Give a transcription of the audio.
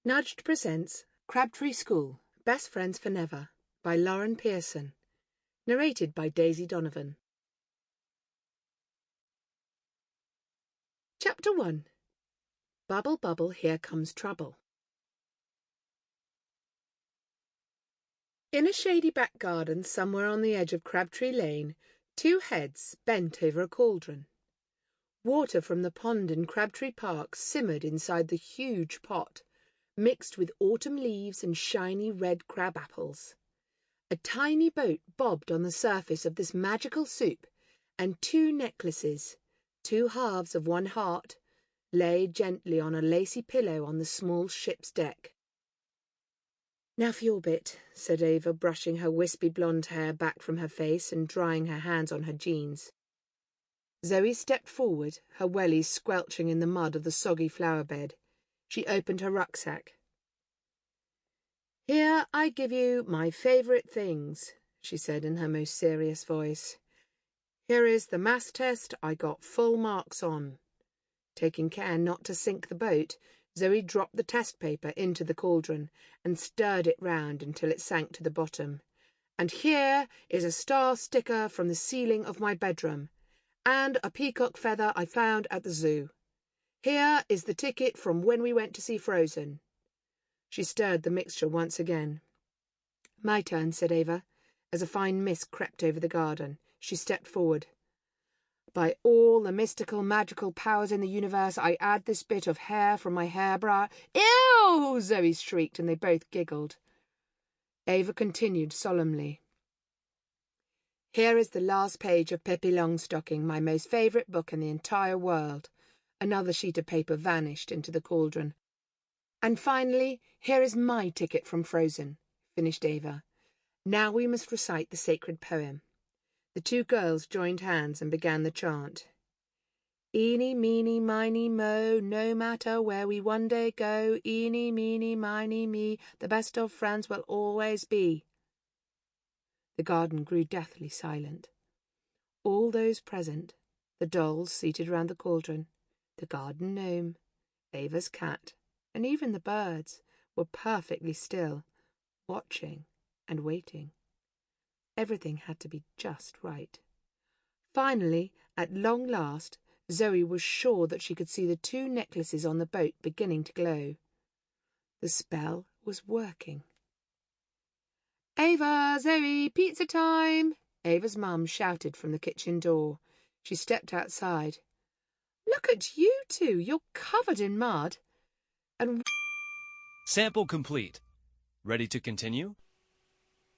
Nudged presents Crabtree School, Best Friends for Never by Lauren Pearson. Narrated by Daisy Donovan. Chapter 1. Bubble, bubble, here comes trouble. In a shady back garden somewhere on the edge of Crabtree Lane, two heads bent over a cauldron. Water from the pond in Crabtree Park simmered inside the huge pot, mixed with autumn leaves and shiny red crab apples. A tiny boat bobbed on the surface of this magical soup, and two necklaces, two halves of one heart, lay gently on a lacy pillow on the small ship's deck. "Now for your bit," said Ava, brushing her wispy blonde hair back from her face and drying her hands on her jeans. Zoe stepped forward, her wellies squelching in the mud of the soggy flower bed. She opened her rucksack. "Here I give you my favourite things," she said in her most serious voice. "Here is the maths test I got full marks on." Taking care not to sink the boat, Zoe dropped the test paper into the cauldron and stirred it round until it sank to the bottom. "And here is a star sticker from the ceiling of my bedroom, and a peacock feather I found at the zoo. Here is the ticket from when we went to see Frozen." She stirred the mixture once again. "My turn," said Ava. As a fine mist crept over the garden, she stepped forward. "By all the mystical, magical powers in the universe, I add this bit of hair from my hairbrush—" "Ew!" Zoe shrieked, and they both giggled. Ava continued solemnly. "Here is the last page of Pippi Longstocking, my most favourite book in the entire world." Another sheet of paper vanished into the cauldron. "And finally, here is my ticket from Frozen," finished Ava. "Now we must recite the sacred poem." The two girls joined hands and began the chant. "Eeny, meeny, miny, mo, no matter where we one day go, eeny, meeny, miny, me, the best of friends we'll always be." The garden grew deathly silent. All those present, the dolls seated round the cauldron, the garden gnome, Ava's cat, and even the birds, were perfectly still, watching and waiting. Everything had to be just right. Finally, at long last, Zoe was sure that she could see the two necklaces on the boat beginning to glow. The spell was working. "Ava, Zoe, pizza time!" Ava's mum shouted from the kitchen door. She stepped outside. "Look at you two, you're covered in mud. And..." Sample complete. Ready to continue?